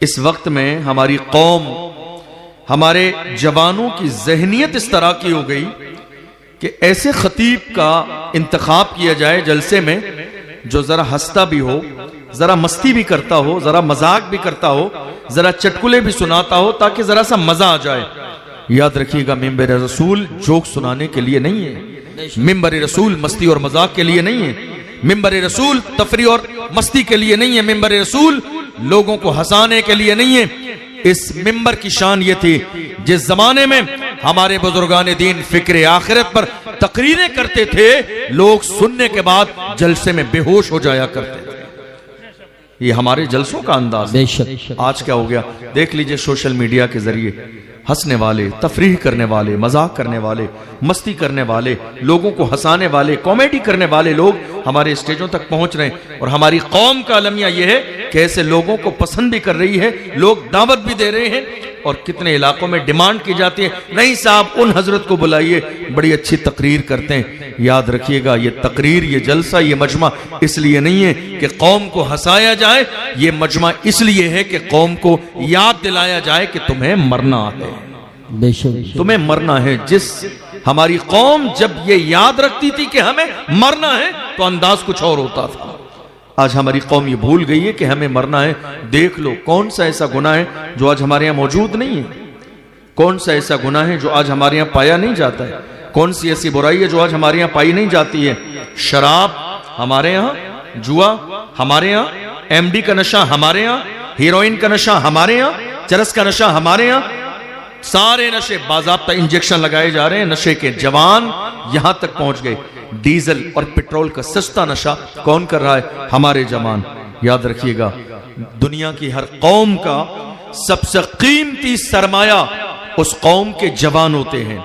इस वक्त में हमारी कौम, हमारे जवानों की जहनियत इस तरह की हो गई कि ऐसे खतीब का इंतखाब किया जाए जलसे में जो जरा हंसता भी हो, जरा मस्ती भी करता हो, जरा मजाक भी करता हो, जरा चटकुले भी सुनाता हो, ताकि जरा सा मजा आ जाए। याद रखिएगा, मिंबर रसूल जोक सुनाने के लिए नहीं है, मिंबर रसूल मस्ती और मजाक के लिए नहीं है, मिंबर रसूल तफरी और मस्ती के लिए नहीं है, मिंबर रसूल लोगों को हंसाने के लिए नहीं है। इस मिंबर की शान ये थी, जिस जमाने में हमारे बुजुर्गान दीन फिक्र आखिरत पर तकरीरें करते थे, लोग सुनने के बाद जलसे में बेहोश हो जाया करते थे। ये हमारे जलसों का अंदाज है। आज क्या हो गया, देख लीजिए, सोशल मीडिया के जरिए हंसने वाले, तफरीह करने वाले, मजाक करने वाले, मस्ती करने वाले, लोगों को हंसाने वाले, कॉमेडी करने वाले लोग हमारे स्टेजों तक पहुंच रहे हैं। और हमारी कौम का अलमिया यह है कि ऐसे लोगों को पसंद भी कर रही है, लोग दावत भी दे रहे हैं। और कितने इलाकों में डिमांड की जाती है, नहीं साहब उन हजरत को बुलाइए, बड़ी अच्छी तकरीर करते हैं। याद रखिएगा, ये तकरीर, ये जलसा, ये मजमा इसलिए नहीं है कि कौम को हंसाया जाए, ये मजमा इसलिए है कि कौम को याद दिलाया जाए कि तुम्हें मरना है, तुम्हें मरना है। जिस हमारी कौम जब ये याद रखती थी कि हमें मरना है, तो अंदाज कुछ और होता था। आज हमारी कौम ये भूल गई है कि हमें मरना है। देख लो कौन सा ऐसा गुनाह है जो आज हमारे यहाँ मौजूद नहीं है, कौन सा ऐसा गुनाह है जो आज हमारे यहाँ पाया नहीं जाता है, कौन सी ऐसी बुराई है जो आज हमारे यहाँ पाई नहीं जाती है। शराब हमारे यहाँ, जुआ हमारे यहाँ, एमडी का नशा हमारे यहाँ, हीरोइन का नशा हमारे यहाँ, चरस का नशा हमारे यहाँ, सारे नशे बाज़ाब्ता इंजेक्शन लगाए जा रहे हैं। नशे के जवान यहां तक पहुंच गए। डीजल और पेट्रोल का सस्ता नशा कौन कर रहा है? हमारे जवान। याद रखिएगा, दुनिया की हर कौम का सबसे कीमती सरमाया उस कौम के जवान होते हैं।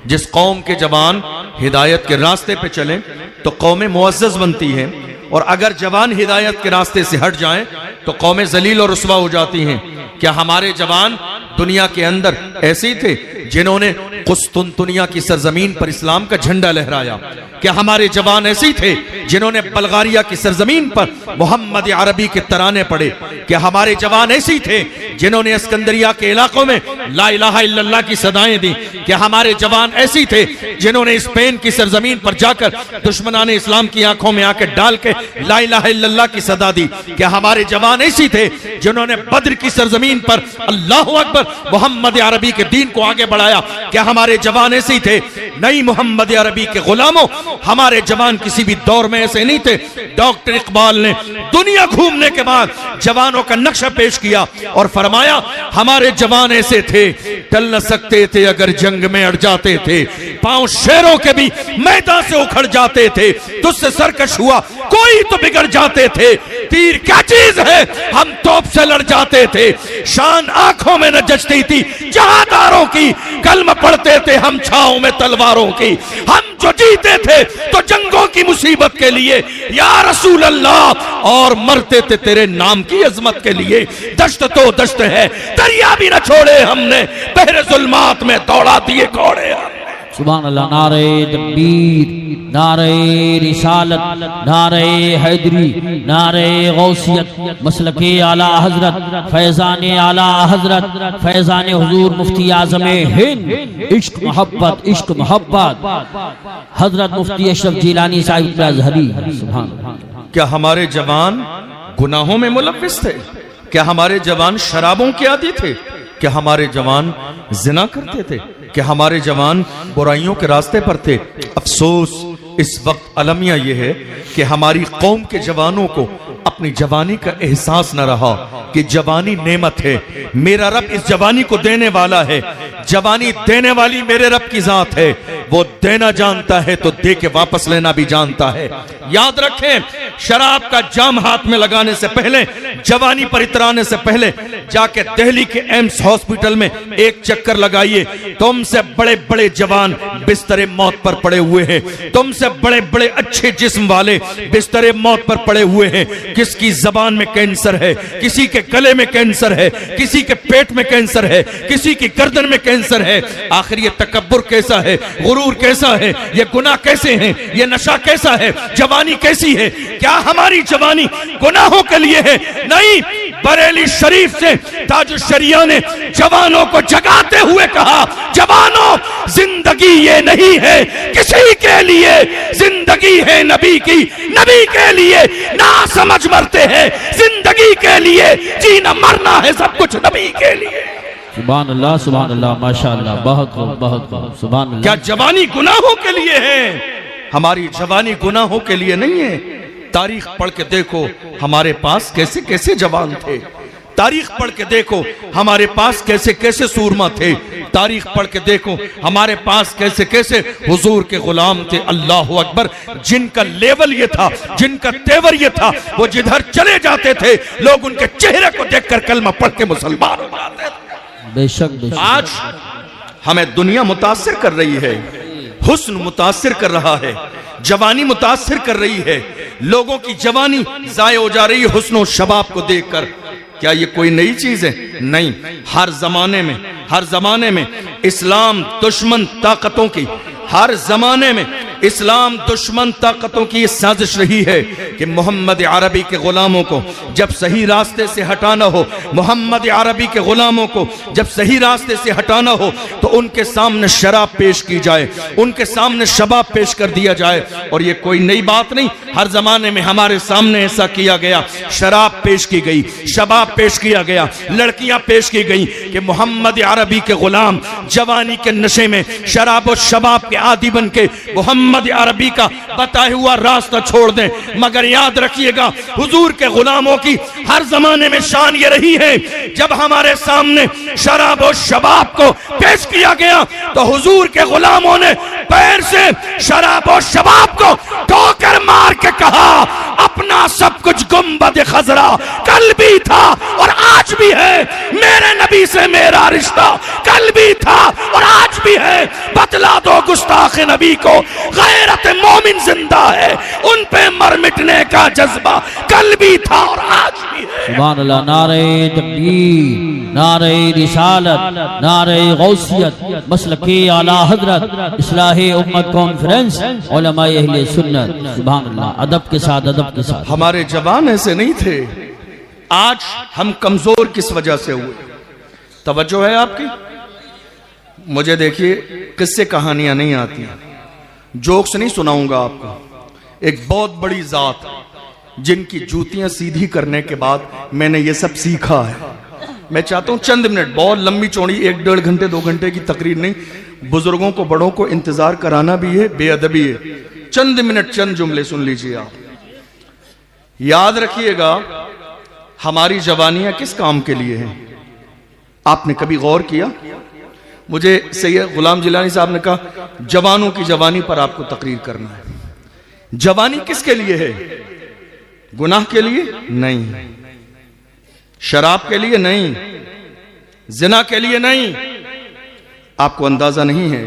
जिस कौम के जवान हिदायत के रास्ते पे चलें तो कौमें मुअज़्ज़ज़ बनती हैं, और अगर जवान हिदायत के रास्ते से हट जाएं तो कौमें जलील और रुस्वा हो जाती हैं। क्या हमारे जवान दुनिया के अंदर ऐसे ही थे जिन्होंने कुस्तुनतुनिया की सरजमीन पर इस्लाम का झंडा लहराया? क्या हमारे जवान ऐसे ही थे जिन्होंने बल्गारिया की सरजमीन पर मोहम्मद अरबी के तराने पढ़े? क्या हमारे जवान ऐसे ही थे जिन्होंने अस्कंदरिया के इलाकों में ला इलाहा इल्लल्लाह की सदाएं दी? क्या हमारे जवान ऐसे ही थे जिन्होंने स्पेन की सरजमीन पर जाकर दुश्मनाने इस्लाम की आंखों में आंखें डाल के ला इलाहा इल्लल्लाह की सदा दी? क्या हमारे जवान ऐसे ही थे जिन्होंने बद्र की सरजमीन पर अल्लाहु अकबर मोहम्मद अरबी के दीन को आगे बढ़ाया? क्या हमारे जवान ऐसे ही थे? नहीं मोहम्मद अरबी के गुलामों, हमारे जवान किसी भी दौर में ऐसे नहीं थे। डॉक्टर इकबाल ने दुनिया घूमने के बाद जवानों का नक्शा पेश किया और फरमाया, हमारे जवान ऐसे थे, टल न सकते थे अगर जंग में अड़ जाते थे, पांव शेरों के भी मैदान से उखड़ जाते थे, तुझसे सरकश हुआ कोई तो बिगड़ जाते थे, तीर क्या चीज है हम तोप से लड़ जाते थे, शान आंखों में न जचती थी जहादारों की, कलम पढ़ते थे हम छाओं में तलवारों की, हम जो जीते थे तो जंगों की मुसीबत के लिए या रसूल अल्लाह, और मरते थे तेरे नाम की अजमत के लिए। दश्त तो दश्त है, दरिया भी न छोड़े हमने, बहरे जुल्मात में दौड़ा दिए घोड़े। सुभान अल्लाह। नारे तकबीर, नारे रिसालत, नारे हैदरी, नारे गौसियत, मसलके आला हजरत, फैजाने आला हजरत, फैजाने हुजूर मुफ्ती आज़म हिंद, इश्क मोहब्बत, इश्क मोहब्बत, हजरत मुफ्ती अशरफ जिलानी साहिब अज़हरी। सुभान। क्या हमारे जवान गुनाहों में मुलव्विस थे? क्या हमारे जवान शराबों के आदी थे? क्या हमारे जवान जिना करते थे? क्या हमारे जवान बुराइयों के रास्ते पर थे? अफसोस, इस वक्त अलमिया यह है कि हमारी कौम के जवानों को अपनी जवानी का एहसास न रहा कि जवानी नेमत है, मेरा रब इस जवानी को देने वाला है, जवानी देने वाली मेरे रब की जात है, वो देना जानता है तो दे के वापस लेना भी जानता है। याद रखें, शराब का जाम हाथ में लगाने से पहले, जवानी पर इतराने से पहले जाके दिल्ली के एम्स हॉस्पिटल में एक चक्कर लगाइए। तुमसे बड़े बड़े जवान बिस्तरे मौत पर पड़े हुए हैं, तुमसे बड़े बड़े अच्छे जिस्म वाले बिस्तरे मौत पर पड़े हुए हैं। किसकी जबान में कैंसर है, किसी के गले में कैंसर है, किसी के पेट में कैंसर है, किसी की गर्दन में कैंसर है। आखिर ये तकब्बुर कैसा है, गुरूर कैसा है, ये गुनाह कैसे हैं, ये नशा कैसा है, जवानी कैसी है? क्या हमारी जवानी गुनाहों के लिए है? नहीं, बरेली शरीफ से ताजुल शरिया ने जवानों को जगाते हुए कहा, जवानों जिंदगी ये नहीं है किसी के लिए, जिंदगी है नबी की, नबी के लिए ना समझ मरते हैं, जिंदगी के लिए जीना मरना है सब कुछ नबी के लिए। सुभान अल्लाह माशाअल्लाह, बहुत खूब बहुत खूब, सुभान अल्लाह। क्या जवानी गुनाहों के लिए है? हमारी जवानी गुनाहों के लिए नहीं है। तारीख पढ़ के देखो हमारे पास कैसे कैसे जवान थे, तारीख पढ़ के देखो हमारे पास कैसे कैसे सूरमा थे, तारीख पढ़ के देखो हमारे पास कैसे कैसे हुजूर के गुलाम थे। अल्लाह अकबर, जिनका लेवल ये था, जिनका तेवर ये था, वो जिधर चले जाते थे लोग उनके चेहरे को देखकर कलमा पढ़ के मुसलमान हो जाते थे। बेशक बेशक। आज हमें दुनिया मुतासिर कर रही है, हुस्न मुतासिर कर रहा है, जवानी मुतासिर कर रही है, लोगों की जवानी जाया हो जा रही है हुस्न और शबाब को देखकर। क्या ये कोई नई चीज है? नहीं। हर जमाने में इस्लाम दुश्मन ताकतों की, हर जमाने में इस्लाम दुश्मन ताकतों की ये साजिश रही है कि मोहम्मद अरबी के गुलामों को जब सही रास्ते से हटाना हो, मोहम्मद अरबी के गुलामों को जब सही रास्ते से हटाना हो तो उनके सामने शराब पेश की जाए, उनके सामने शबाब पेश कर दिया जाए। और ये कोई नई बात नहीं, हर जमाने में हमारे सामने ऐसा किया गया। शराब पेश की गई, शबाब पेश किया गया, लड़कियां पेश की गई कि मोहम्मद अरबी के गुलाम जवानी के नशे में शराब और शबाब के आदी बन के मोहम्मद अरबी का बताया हुआ रास्ता छोड़ दें। मगर याद रखिएगा, हुजूर के गुलामों की हर जमाने में शान ये रही है, जब हमारे सामने शराब और शबाब को पेश किया गया तो हुजूर के गुलामों ने पैर से शराब और शबाब को ठोकर मार के कहा, अपना सब कुछ गुंबद खजरा कल भी था और आज भी है, मेरे नबी से मेरा रिश्ता कल भी था और आज भी है। बतला दो गुस्ताख नबी को, गैरत मोमिन जिंदा है, उन पे मर मिटने का जज्बा कल भी था और आज भी है। सुभान अल्लाह। नारे तकबीर, नारे रिसालत, नारे गौसियत, मसलके आला हजरत, इस्लाहे उम्मत कॉन्फ्रेंस, उलमाए अहले सुन्नत। सुभान अल्लाह। अदब के साथ, अदब के साथ। हमारे जवान ऐसे नहीं थे। आज हम कमजोर किस वजह से हुए? तवज्जो है आपकी? मुझे देखिए, किस्से कहानियां नहीं आती, जोक्स नहीं सुनाऊंगा आपको। एक बहुत बड़ी जात जिनकी जूतियां सीधी करने के बाद मैंने ये सब सीखा है। मैं चाहता हूं चंद मिनट, बहुत लंबी चौड़ी 1-1.5 घंटे 2 घंटे की तकरीर नहीं, बुजुर्गों को बड़ों को इंतजार कराना भी है, बेअदबी है। चंद मिनट चंद जुमले सुन लीजिए आप। याद रखिएगा, हमारी जवानियां किस काम के लिए हैं? आपने कभी गौर किया? मुझे सैयद गुलाम जिलानी साहब ने कहा जवानों की जवानी पर आपको तकरीर करना है। जवानी किसके लिए है? गुनाह के लिए नहीं, शराब के लिए नहीं, जिना के लिए नहीं। आपको अंदाजा नहीं है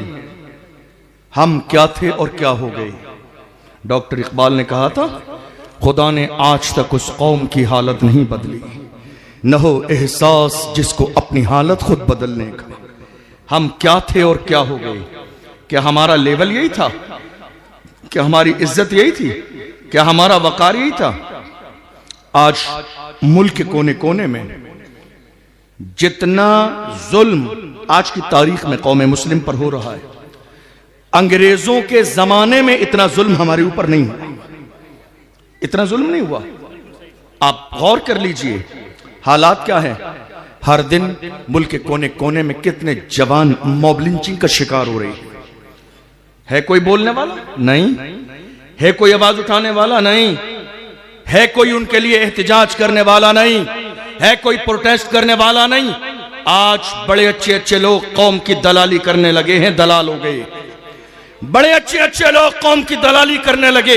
हम क्या थे और क्या हो गए। डॉक्टर इकबाल ने कहा था, खुदा ने आज तक उस कौम की हालत नहीं बदली, न हो एहसास जिसको अपनी हालत खुद बदलने का। हम क्या थे और क्या हो गए? क्या हमारा लेवल यही था? क्या हमारी इज्जत यही थी? क्या हमारा वकार यही था? आज मुल्क के कोने कोने में जितना जुल्म आज की तारीख में कौम मुस्लिम पर हो रहा है, अंग्रेजों के जमाने में इतना जुल्म हमारे ऊपर नहीं हुआ, इतना जुल्म नहीं हुआ। आप गौर कर लीजिए हालात क्या है। हर दिन मुल्क के कोने कोने में कितने जवान मॉब लिंचिंग का शिकार हो रही है। कोई बोलने वाला नहीं है, कोई आवाज उठाने वाला नहीं है, कोई उनके लिए एहतिजाज करने वाला नहीं है, कोई प्रोटेस्ट करने वाला नहीं। आज बड़े अच्छे अच्छे लोग कौम की दलाली करने लगे हैं, दलाल हो गए। बड़े अच्छे अच्छे लोग कौम की दलाली करने लगे।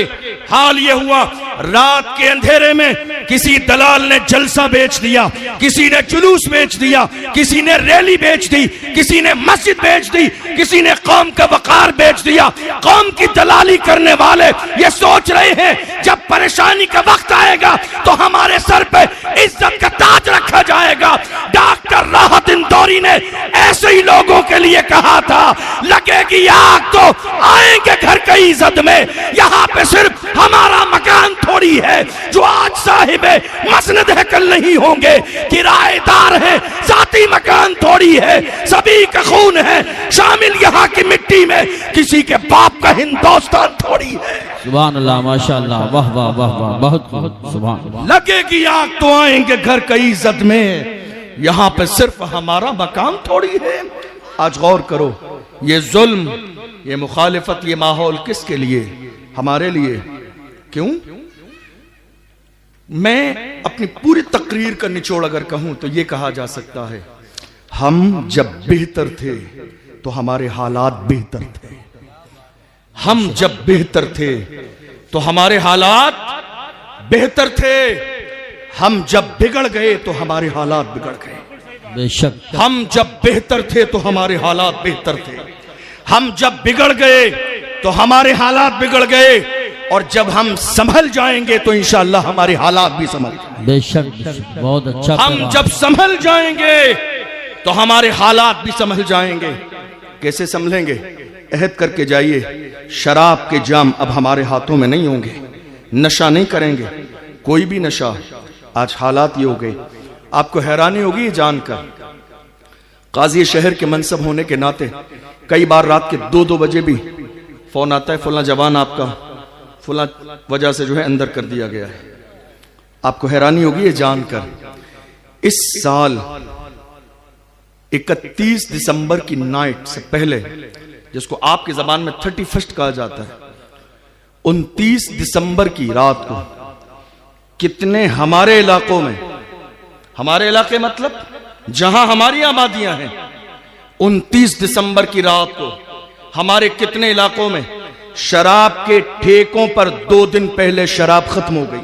हाल ये हुआ, रात के अंधेरे में किसी दलाल ने जलसा बेच दिया, किसी ने जुलूस बेच दिया, किसी ने रैली बेच दी, किसी ने मस्जिद बेच दी, किसी ने कौम का वकार बेच दिया। कौम की दलाली करने वाले ये सोच रहे हैं जब परेशानी का वक्त आएगा तो हमारे सर पे इज्जत का ताज रखा जाएगा। डॉक्टर राहत इंदौरी ने ऐसे ही लोगों के लिए कहा था, लगेगी आग तो आएंगे घर की इज्जत में, यहाँ पे सिर्फ हमारा मकान थोड़ी थोड़ी है जो आज साहिब मसनद है कल नहीं होंगे, किराएदार है जाती मकान थोड़ी है, सभी का खून है शामिल यहाँ की मिट्टी में, किसी के बाप का हिंदुस्तान थोड़ी है। सुभान अल्लाह, माशाअल्लाह, वाह वाह वाह वाह, बहुत बहुत सुभान अल्लाह। लगेगी आग तो आएंगे घर कई इज्जत में, यहाँ पे सिर्फ हमारा मकान थोड़ी है। आज गौर करो, ये जुल्म, ये मुखालिफत, ये माहौल किसके लिए? हमारे लिए। क्यों? मैं अपनी पूरी तकरीर का निचोड़ अगर कहूं तो ये कहा जा सकता है, हम जब बेहतर थे तो हमारे हालात बेहतर थे, हम जब बेहतर थे तो हमारे हालात बेहतर थे, हम जब बिगड़ गए तो हमारे हालात बिगड़ गए। बेशक, हम जब बेहतर थे तो हमारे हालात बेहतर थे, हम जब बिगड़ गए तो हमारे हालात बिगड़ गए, और जब हम संभल जाएंगे तो इंशाअल्लाह हमारे हालात भी संभल जाएंगे। बेशक, बहुत अच्छा। हम जब संभल जाएंगे तो हमारे हालात भी संभल जाएंगे। कैसे संभलेंगे? अहद करके जाइए, शराब के जाम अब हमारे हाथों में नहीं होंगे, नशा नहीं करेंगे, कोई भी नशा। आज हालात ये हो गए, आपको हैरानी होगी ये जानकर, काजी शहर के मनसब होने के नाते कई बार रात के 2-2 बजे भी फोन आता है, फला जवान आपका फला वजह से जो है अंदर कर दिया गया है। आपको हैरानी होगी ये जानकर, इस साल 31 दिसंबर की नाइट से पहले, जिसको आपकी जबान में 31st कहा जाता है, 29 दिसंबर की रात को कितने हमारे इलाकों में, हमारे इलाके मतलब जहां हमारी आबादियां हैं, 29 दिसंबर की रात को हमारे कितने इलाकों में शराब के ठेकों पर 2 दिन पहले शराब खत्म हो गई।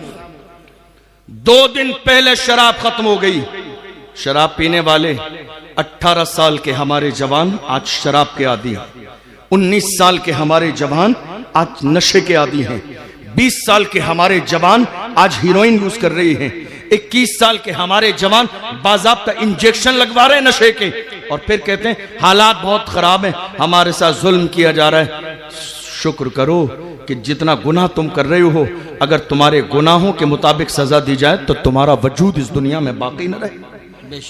2 दिन पहले शराब खत्म हो गई। शराब पीने वाले 18 साल के हमारे जवान आज शराब के आदी हैं, 19 साल के हमारे जवान आज नशे के आदी हैं, 20 साल के हमारे जवान आज हीरोइन यूज कर रही हैं, 21 साल के हमारे जवान बाज़ाब्ता इंजेक्शन लगवा रहे हैं नशे के, और फिर कहते हैं हालात बहुत खराब हैं, हमारे साथ जुल्म किया जा रहा है। शुक्र करो कि जितना गुनाह तुम कर रहे हो, अगर तुम्हारे गुनाहों के मुताबिक सजा दी जाए तो तुम्हारा वजूद इस दुनिया में बाकी न रहे।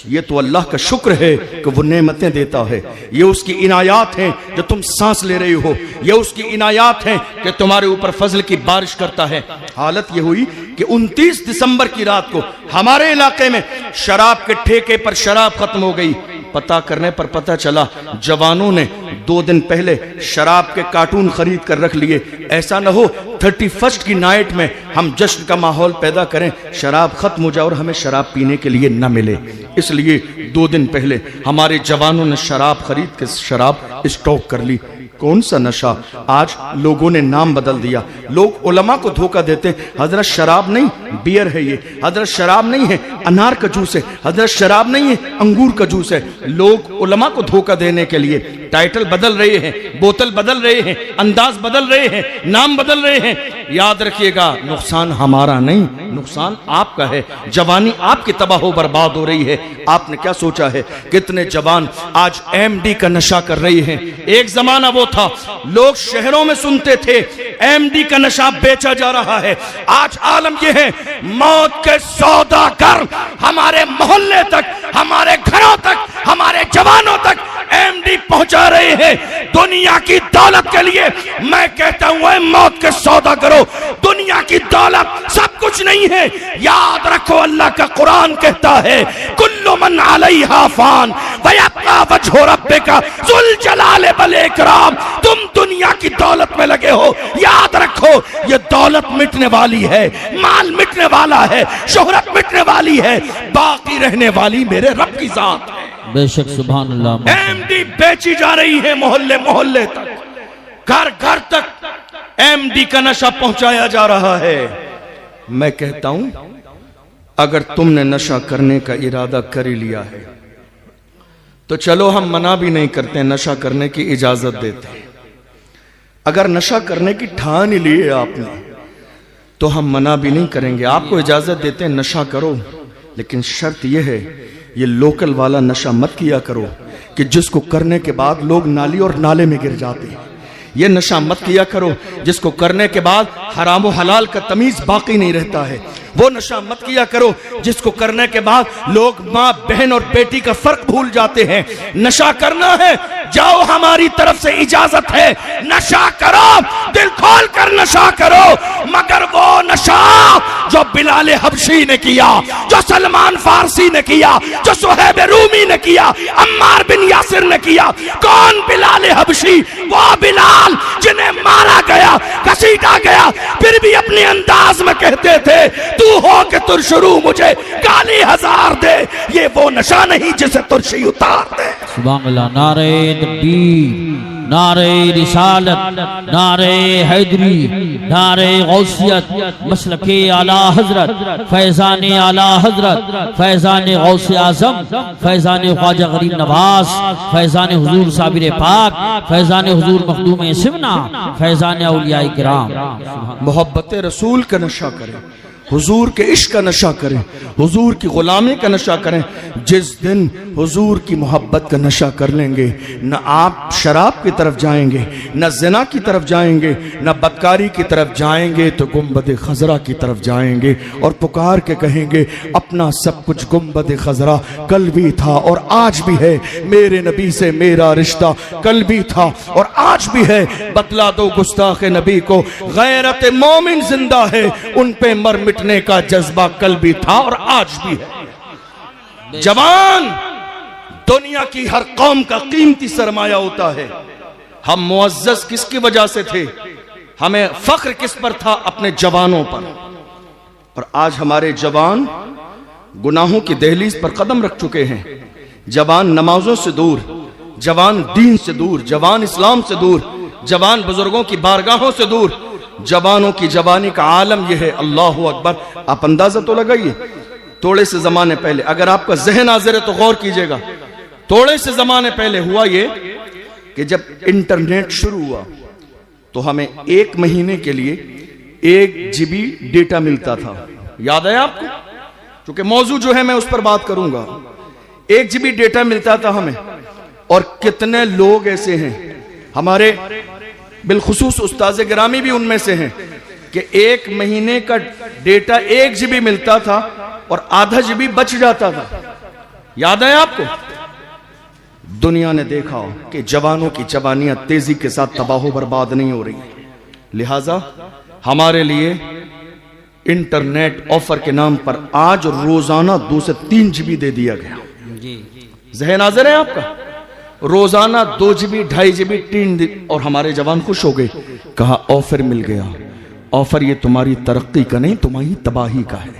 ये तो अल्लाह का शुक्र है कि वो नेमतें देता है, ये उसकी इनायात हैं जो तुम सांस ले रही हो, ये उसकी इनायात हैं कि तुम्हारे ऊपर फजल की बारिश करता है। हालत ये हुई कि 29 दिसंबर की रात को हमारे इलाके में शराब के ठेके पर शराब खत्म हो गई। पता करने पर पता चला जवानों ने 2 दिन पहले शराब के कार्टून खरीद कर रख लिए। ऐसा न हो 31st की नाइट में हम जश्न का माहौल पैदा करें, शराब खत्म हो जाए और हमें शराब पीने के लिए न मिले। इसलिए 2 दिन पहले हमारे जवानों ने शराब खरीद के शराब स्टॉक कर ली। कौन सा नशा? आज लोगों ने नाम बदल दिया। लोग उलमा को धोखा देते हैं, हजरत शराब नहीं बियर है, ये हजरत शराब नहीं है अनार का जूस है, हजरत शराब नहीं है अंगूर का जूस है। लोग उलमा को धोखा देने के लिए टाइटल बदल रहे हैं, बोतल बदल रहे हैं, अंदाज बदल रहे हैं, नाम बदल रहे हैं। याद रखिएगा, नुकसान हमारा नहीं, नुकसान आपका है। जवानी आपकी तबाह बर्बाद हो रही है। आपने क्या सोचा है कितने जवान आज एमडी का नशा कर रही हैं। एक जमाना वो था लोग शहरों में सुनते थे एमडी का नशा बेचा जा रहा है। आज आलम यह है मौत के सौदागर हमारे मोहल्ले तक, हमारे घरों तक, हमारे जवानों तक एमडी पहुंचा रहे हैं। दुनिया की दौलत के लिए मैं कहता हूं मौत के सौदा करो। दुनिया की दौलत सब कुछ नहीं है। याद रखो अल्लाह का कुरान कहता है कुल्लु मन अलैहा फान व यब्का वजहु रब्बिका जुल जलाल वल इकराम। तुम दुनिया की दौलत में लगे हो, याद रखो ये दौलत मिटने वाली है, माल मिटने वाला है, शोहरत मिटने वाली है, बाकी रहने वाली मेरे रब की जात है। बेशक, सुभान अल्लाह। एमडी बेची जा रही है मोहल्ले मोहल्ले तक, घर घर तक एमडी का नशा पहुंचाया जा रहा है। मैं कहता हूं अगर तुमने नशा करने का इरादा कर ही लिया है तो चलो हम मना भी नहीं करते, नशा करने की इजाजत देते हैं। अगर नशा करने की ठान ही ली है आपने तो हम मना भी नहीं करेंगे, आपको इजाजत देते हैं नशा करो, लेकिन शर्त यह है ये लोकल वाला नशा मत किया करो कि जिसको करने के बाद लोग नाली और नाले में गिर जाते हैं। ये नशा मत किया करो जिसको करने के बाद हराम व हलाल का तमीज बाकी नहीं रहता है। वो नशा मत किया करो जिसको करने के बाद लोग माँ बहन और बेटी का फर्क भूल जाते हैं। नशा करना है, जाओ, हमारी तरफ से इजाजत है, नशा करो, दिल खोल कर नशा करो, मगर वो नशा जो बिलाल हबशी ने किया, जो सलमान फारसी ने किया, जो सुहैब रूमी ने किया, अम्मार बिन यासिर ने किया। कौन बिलाल हबशी? वो बिलाल जिन्हें मारा गया, घसीटा गया, फिर भी अपने अंदाज में कहते थे तू हो के तुरशरू मुझे गाली हजार दे। ये वो नशा नहीं जिसे तुरशी उतार दे। सुभान अल्लाह। नारे तकबीर, नारे रिसालत, नारे हैदरी, नारे गौसियत, मसलके आला हजरत, फैजान आला हजरत, फैजान गौसे आजम, फैजान ख्वाजा गरीब नवाज, फैजान हुजूर साबिर पाक, फैजान हुजूर मखदूम सिमना, फैजान औलिया किराम। मोहब्बत रसूल का नशा करें, हुजूर के इश्क का नशा करें, हुजूर की गुलामी का नशा करें। जिस दिन हुजूर की मोहब्बत का नशा कर लेंगे, न आप शराब की तरफ जाएंगे, न ज़िना की तरफ जाएंगे, न बदकारी की तरफ जाएंगे, तो गुंबद खजरा की तरफ जाएंगे और पुकार के कहेंगे अपना सब कुछ गुंबद खजरा कल भी था और आज भी है, मेरे नबी से मेरा रिश्ता कल भी था और आज भी है। बतला दो गुस्ताख नबी को, गैरत मोमिन जिंदा है, उन पे मर मिटने का जज्बा कल भी था और आज भी है। जवान दुनिया की हर कौम का कीमती सरमाया होता है। हम मुअज्जज किसकी वजह से थे? हमें फख्र किस पर था? अपने जवानों पर। और आज हमारे जवान गुनाहों की दहलीज पर कदम रख चुके हैं। जवान नमाजों से दूर, जवान दीन से दूर, जवान इस्लाम से दूर, जवान बुजुर्गों की बारगाहों से दूर। जवानों की जवानी का आलम यह है। अल्लाहु अकबर। आप अंदाजा तो लगाइए, थोड़े से जमाने पहले, अगर आपका जहन हाजिर है तो गौर कीजिएगा, थोड़े से जमाने पहले हुआ ये कि जब इंटरनेट शुरू हुआ तो हमें 1 महीने के लिए 1 GB डेटा मिलता था। याद है आपको? क्योंकि मौजू जो है मैं उस पर बात करूंगा। 1 GB डेटा मिलता था हमें। और कितने लोग ऐसे हैं, हमारे बिलखुसूस उस्ताज़ गिरामी भी उनमें से हैं, कि 1 महीने का डेटा 1 GB मिलता था और आधा GB बच जाता था। याद है आपको? दुनिया ने देखा कि जवानों की जवानियां तेजी के साथ तबाह बर्बाद नहीं हो रही, लिहाजा हमारे लिए इंटरनेट ऑफर के नाम पर आज रोजाना 2 से 3 GB दे दिया गया। जहन हाजिर है आपका? रोजाना 2 GB, 2.5 GB, 3 और हमारे जवान खुश हो गए। कहा ऑफर मिल गया। ऑफर ये तुम्हारी तरक्की का नहीं, तुम्हारी तबाही का है,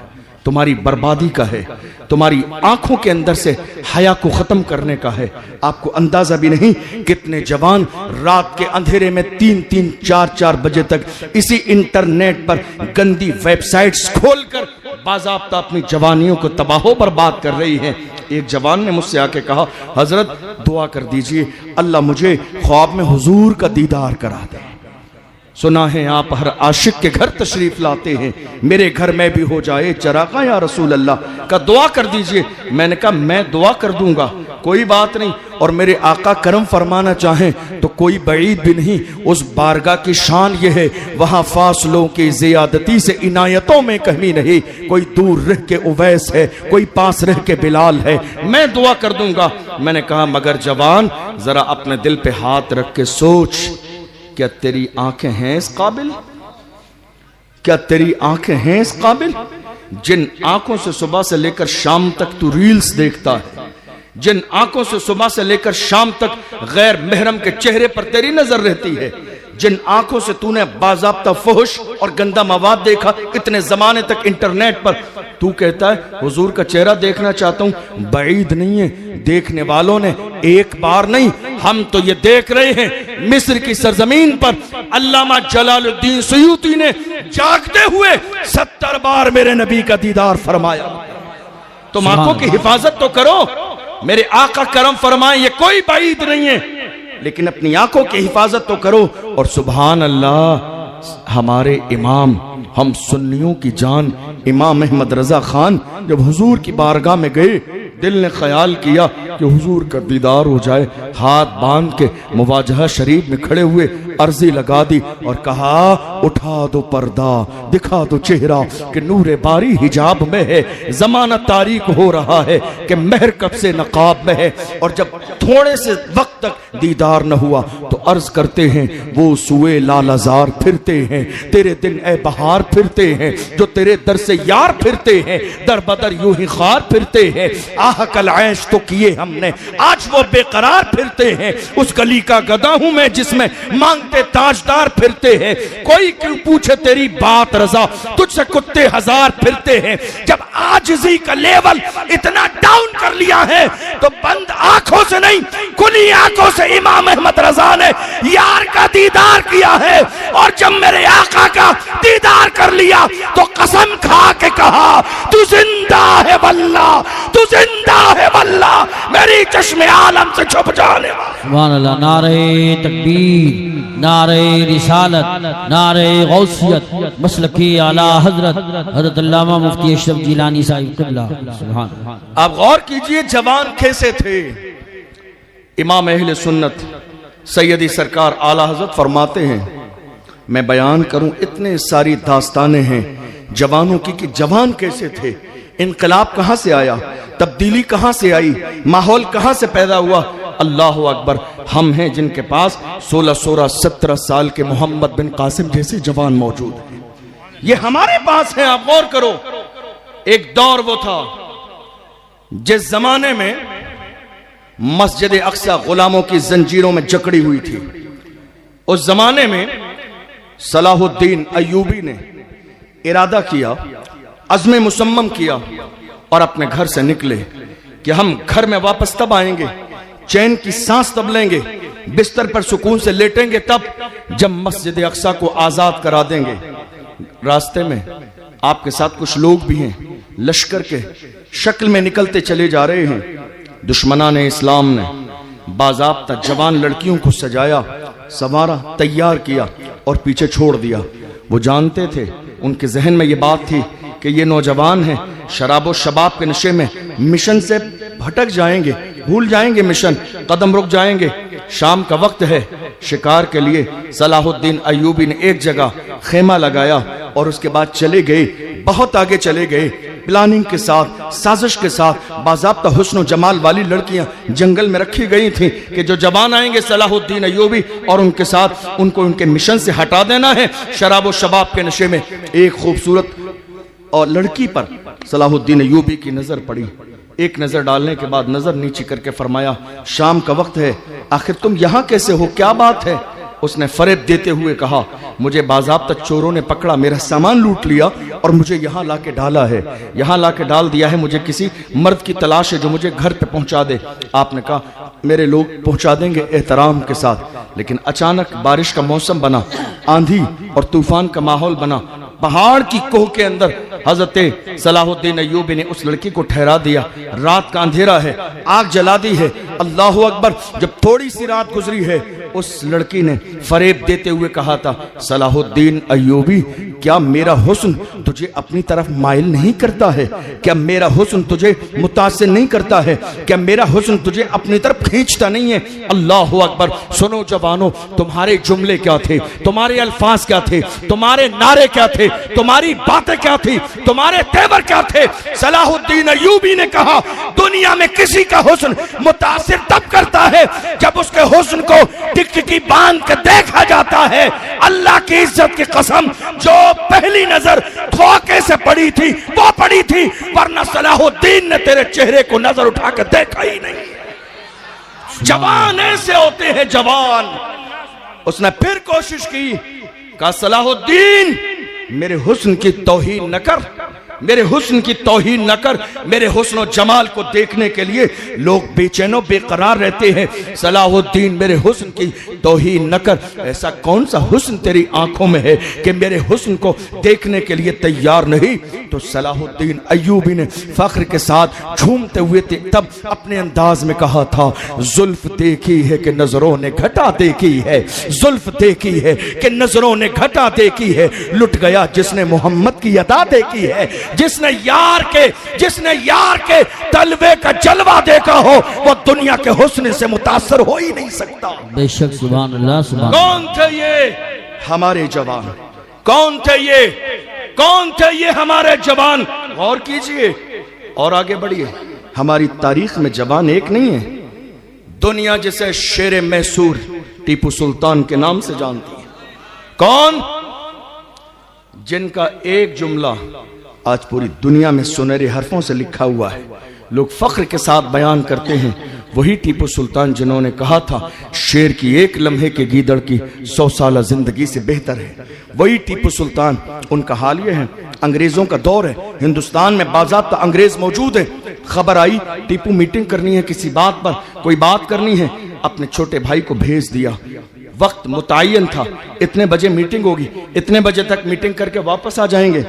तुम्हारी बर्बादी का है, तुम्हारी आंखों के अंदर से हया को खत्म करने का है। आपको अंदाजा भी नहीं कितने जवान रात के अंधेरे में 3-3, 4-4 बजे तक इसी इंटरनेट पर गंदी वेबसाइट्स खोलकर बाज़ाब्ता अपनी जवानियों को तबाह बर्बाद कर रही है। एक जवान ने मुझसे आके कहा, हजरत दुआ कर दीजिए, अल्लाह मुझे ख्वाब में हुजूर का दीदार करा दे। सुना है आप हर आशिक के घर तशरीफ लाते हैं, मेरे घर में भी हो जाए चरागा या रसूल अल्लाह का, दुआ कर दीजिए। मैंने कहा मैं दुआ कर दूंगा, कोई बात नहीं, और मेरे आका करम फरमाना चाहें तो कोई बईद भी नहीं। उस बारगाह की शान ये है, वहां फासलों की ज़ियादती से इनायतों में कमी नहीं। कोई दूर रह के उवैस है, कोई पास रह के बिलाल है, मैं दुआ कर दूंगा। मैंने कहा मगर जवान जरा अपने दिल पे हाथ रख के सोच, क्या तेरी आंखें हैं इस काबिल? क्या तेरी आंखें हैं इस काबिल? जिन आंखों से सुबह से लेकर शाम तक तू रील्स देखता है, जिन आंखों से सुबह से लेकर शाम तक गैर महरम के चेहरे पर तेरी नजर रहती है, जिन आंखों से तूने बाज़ाब्ता फहुश और गंदा मवाद देखा इतने जमाने तक इंटरनेट पर, तू कहता है हुजूर का चेहरा देखना चाहता हूं। बईद नहीं है, देखने वालों ने एक बार नहीं, हम तो ये देख रहे हैं मिस्र की सरजमीन पर अल्लामा जलालुद्दीन सुयूती ने जागते हुए 70 बार मेरे नबी का दीदार फरमाया। तुम आंखों की हिफाजत तो करो, मेरे आका करम फरमाए, ये कोई बईद नहीं है, लेकिन अपनी आंखों की हिफाजत तो करो। और सुभान अल्लाह, हमारे इमाम, हम सुन्नियों की जान इमाम अहमद रजा खान जब हुजूर की बारगाह में गए, दिल ने ख्याल किया कि हुजूर का दीदार हो जाए। हाथ बांध के मुवाजहा शरीफ में खड़े हुए अर्जी लगा दी और कहा, उठा दो पर्दा, दिखा दो चेहरा कि नूरे बारी हिजाब में है, जमाना तारीक हो रहा है कि महर कब से नकाब में है। और जब थोड़े से वक्त तक दीदार न हुआ तो अर्ज करते हैं, वो सुए लालाजार फिरते हैं, तेरे दिन ए बहार फिरते हैं, जो तेरे दर से यार फिरते हैं, दर बदर यूं ही खार फिरते हैं। आह कल ऐश तो किए हमने, आज वो बेकरार फिरते हैं। उस गली का गदा हूं मैं जिसमें मांगते ताजदार फिरते हैं। कोई क्यों पूछे तेरी बात रजा, तुझसे कुत्ते हजार फिरते हैं। जब आजिज़ी का लेवल इतना डाउन कर लिया है तो बंद आंखों से नहीं, खुली आंखों से इमाम अहमद रजा ने यार का दीदार किया है। और जब मेरे आका का दीदार कर लिया तो कसम खा के कहा, तू जिंदा है वल्लाह, तू जिंदा है वल्लाह, मेरी चश्मे आलम से छुप जाने वाला। सुभान अल्लाह। नारे तकबीर, नारे रिसालत, नारे गौसियत, मसलकी आला हजरत हजरत अल्लामा मुफ्ती अशरफ जिलानी साहिब क़िबला। सुभान अल्लाह। आप गौर कीजिए जवान कैसे थे। इमाम अहले सुन्नत सैयदी सरकार आला हजरत फरमाते हैं, मैं बयान करूं इतने सारी दास्तानें हैं जवानों की कि जवान कैसे थे, इनकलाब कहां से आया, तब्दीली कहां से आई, माहौल कहां से पैदा हुआ। अल्लाह अकबर। हम हैं जिनके पास 16, 16, 17 साल के मोहम्मद बिन कासिम जैसे जवान मौजूद हैं। ये हमारे पास हैं। आप गौर करो, एक दौर वो था जिस जमाने में मस्जिद अक्सा गुलामों की जंजीरों में जकड़ी हुई थी। उस जमाने में सलाहुद्दीन अय्यूबी ने इरादा किया, अज़्म मुसम्मम किया और अपने घर से निकले कि हम घर में वापस तब आएंगे, चैन की सांस तब लेंगे, बिस्तर पर सुकून से लेटेंगे तब जब मस्जिद अक्सा को आजाद करा देंगे। रास्ते में आपके साथ कुछ लोग भी हैं, लश्कर के शक्ल में निकलते चले जा रहे हैं। दुश्मनान इस्लाम ने बाज़ाब्ता जवान लड़कियों को सजाया, संवारा, तैयार किया और पीछे छोड़ दिया। वो जानते थे, उनके जहन में ये बात थी कि ये नौजवान हैं, शराबो शबाब के नशे में मिशन से भटक जाएंगे, भूल जाएंगे मिशन, कदम रुक जाएंगे। शाम का वक्त है, शिकार के लिए सलाहुद्दीन अय्यूबी ने एक जगह खेमा लगाया और उसके बाद चले गए, बहुत आगे चले गए। प्लानिंग के साथ, साजिश के साथ बाज़ाब्ता हुस्न जमाल वाली लड़कियां जंगल में रखी गई थी कि जो जवान आएंगे सलाहुद्दीन अय्यूबी और उनके साथ उनको उनके मिशन से हटा देना है। शराब शबाब के नशे में एक खूबसूरत और लड़की पर सलाहुद्दीन अय्यूबी की नजर पड़ी। एक नजर डालने के बाद नजर नीचे करके फरमाया, शाम का वक्त है, आखिर तुम यहां कैसे हो, क्या बात है। उसने फरेब देते हुए कहा, मुझे बाज़ाब्ता चोरों ने पकड़ा, मेरा सामान लूट लिया और मुझे यहाँ ला के डाला है, यहाँ ला के डाल दिया है। मुझे किसी मर्द की तलाश है जो मुझे घर पे पहुँचा दे। आपने कहा, मेरे लोग पहुँचा देंगे एहतराम के साथ। लेकिन अचानक बारिश का मौसम बना, आंधी और तूफान का माहौल बना। पहाड़ की कोह के अंदर हजरत सलाहुद्दीन अय्यूबी ने उस लड़की को ठहरा दिया। रात का अंधेरा है, आग जला दी है। अल्लाह अकबर। जब थोड़ी सी रात गुजरी है, उस लड़की ने फरेब देते हुए कहा था, सलाहुद्दीन अय्यूबी, क्या मेरा हुस्न तुझे अपनी तरफ माइल नहीं करता है? क्या मेरा हुस्न तुझे मुतासिर नहीं करता है? क्या मेरा हुस्न तुझे अपनी तरफ खींचता नहीं है? अल्लाह अकबर। सुनो जवानों, तुम्हारे जुमले क्या थे, तुम्हारे अल्फाज क्या थे, तुम्हारे नारे क्या थे, तुम्हारी बातें क्या थी, तुम्हारे तेवर क्या थे? सलाहुद्दीन अय्यूबी ने कहा, दुनिया में किसी का हुस्न मुतासिर तब करता है जब उसके हुस्न को टिकटिकी बांध के देखा जाता है। अल्लाह की इज्जत की कसम, जो पहली नजर धोखे से पड़ी थी वो पड़ी थी, वरना सलाहुद्दीन ने तेरे चेहरे को नजर उठा कर देखा ही नहीं। जवान ऐसे होते हैं, जवान। उसने फिर कोशिश की, कहा, सलाहुद्दीन, मेरे हुस्न की तौहीन न कर, मेरे हुस्न की तौहीन न कर। मेरे हुस्न और जमाल को देखने के लिए लोग बेचैनो बेकरार रहते हैं। सलाहुद्दीन, मेरे हुस्न की तौहीन न कर। ऐसा कौन सा हुस्न तेरी आंखों में है कि मेरे हुस्न को देखने के लिए तैयार नहीं? तो सलाहुद्दीन अय्यूबी ने फख्र के साथ झूमते हुए तब अपने अंदाज में कहा था, जुल्फ देखी है कि नजरों ने घटा देखी है, जुल्फ देखी है कि नजरों ने घटा देखी है। लुट गया जिसने मोहम्मद की अदा देखी है। जिसने यार के तलवे का जलवा देखा हो वो दुनिया के हुस्न से मुतासर हो ही नहीं सकता। बेशक सुभान अल्लाह सुभान। कौन थे ये हमारे जवान? कौन थे ये हमारे जवान? गौर कीजिए और आगे बढ़िए। हमारी तारीख में जवान एक नहीं है। दुनिया जिसे शेर मैसूर टीपू सुल्तान के नाम से जानती है। कौन? जिनका एक जुमला आज पूरी दुनिया में सुनहरे हरफों से लिखा हुआ है, लोग फख्र के साथ बयान करते हैं। वही टीपू सुल्तान जिन्होंने कहा था शेर की एक लम्हे के गीदड़ की 100 साल जिंदगी से बेहतर है। वही टीपू सुल्तान। उनका हाल ये है, अंग्रेजों का दौर है, हिंदुस्तान में बाज़ाब्ता अंग्रेज मौजूद है। खबर आई टीपू मीटिंग करनी है, किसी बात पर कोई बात करनी है, अपने छोटे भाई को भेज दिया। वक्त मुतय्यन था, इतने बजे मीटिंग होगी, इतने बजे तक मीटिंग करके वापस आ जाएंगे।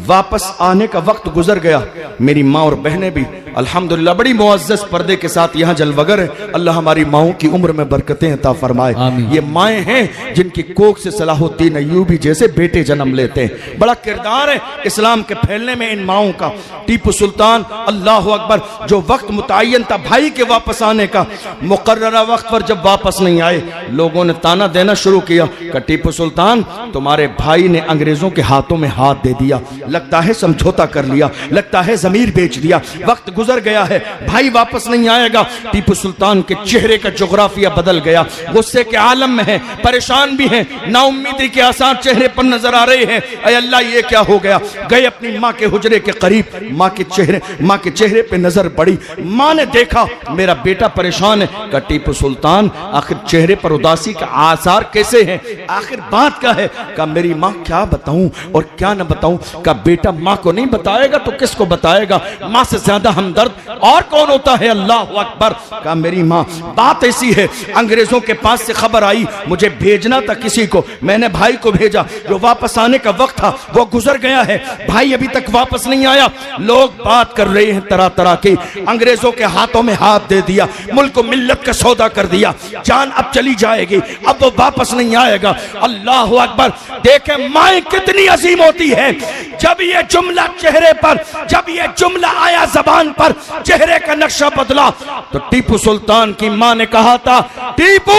वापस आने का वक्त गुजर गया। मेरी माँ और बहनें भी अल्हम्दुलिल्लाह बड़ी मुअज़्ज़ज़ पर्दे के साथ यहाँ जलवगर है। अल्लाह हमारी माओं की उम्र में बरकतें अता फरमाए। ये माएँ हैं जिनकी कोख से सलाहुद्दीन अय्यूबी जैसे बेटे जन्म लेते हैं। बड़ा किरदार है इस्लाम के फैलने में इन माओं का। टीपू सुल्तान अल्लाह अकबर, जो वक्त मुतय्यन था भाई के वापस आने का, मुकर्ररा वक्त पर जब वापस नहीं आए, लोगों ने ताना देना शुरू किया कि टीपू सुल्तान तुम्हारे भाई ने अंग्रेजों के हाथों में हाथ दे दिया, लगता है समझौता कर लिया, लगता है जमीर बेच दिया, वक्त गुजर गया है, भाई वापस नहीं आएगा। टीपू सुल्तान के चेहरे का जोग्राफिया बदल गया, गुस्से के आलम में है, परेशान भी है, नाउम्मीदी के आसार चेहरे पर नजर आ रहे हैं। ऐ अल्लाह ये क्या हो गया? गए अपनी माँ के हुजरे के करीब, माँ के चेहरे पे नजर पड़ी। माँ ने देखा मेरा बेटा परेशान है। का टीपू सुल्तान आखिर चेहरे पर उदासी का आसार कैसे हैं? आखिर बात क्या है? का मेरी माँ क्या बताऊं और क्या न बताऊं? का बेटा माँ को नहीं बताएगा तो किसको बताएगा? माँ से ज्यादा हमदर्द और कौन होता है? अल्लाह अकबर। का मेरी माँ बात ऐसी है, अंग्रेजों के पास से खबर आई, मुझे भेजना था किसी को, मैंने भाई को भेजा, जो वापस आने का वक्त था वो गुजर गया है, भाई अभी तक वापस नहीं आया। लोग बात कर रहे हैं तरह तरह की, अंग्रेजों के हाथों में हाथ दे दिया, मुल्क को मिल्लत का सौदा कर दिया, जान अब चली जाएगी, अब वो वापस नहीं आएगा। अल्लाह अकबर। देखे माए कितनी अजीम होती है। जब ये जुमला चेहरे पर, जब ये जुमला आया जबान पर, चेहरे का नक्शा बदला। तो टीपू सुल्तान की मां ने कहा था, टीपू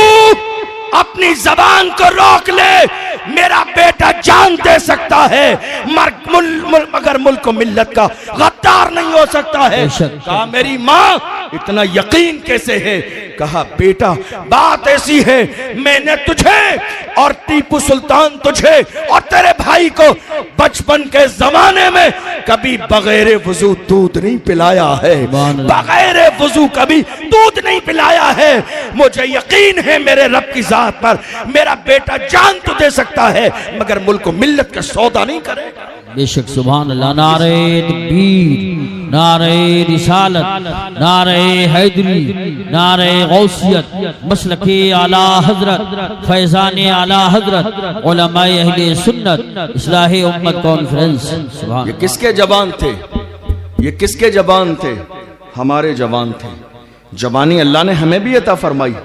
अपनी जबान को रोक ले, मेरा बेटा जान दे सकता है मगर मुल्क को मिल्लत का गद्दार नहीं हो सकता है। कहा मेरी माँ इतना यकीन कैसे है? कहा बेटा बात ऐसी है, मैंने तुझे और टीपू सुल्तान तुझे और तेरे भाई को बचपन के जमाने में कभी बगैर वजू दूध नहीं पिलाया है, बगैर वजू कभी दूध नहीं पिलाया है। मुझे यकीन है मेरे रब की जात पर, मेरा बेटा जान तो दे सकता है मगर मुल्क को मिल्लत का सौदा नहीं करेगा। बेशक सुभान अल्लाह। नारे तकबीर, नारे रिसालत, नारे हैदरी, नारे गौसियत, मसलके आला हजरत, फैजाने आला हजरत, उलमाए अहले सुन्नत, इस्लाहे उम्मत कॉन्फ्रेंस। ये किसके जवान थे? ये किसके जवान थे? हमारे जवान थे। जवानी अल्लाह ने हमें भी अता फरमाई,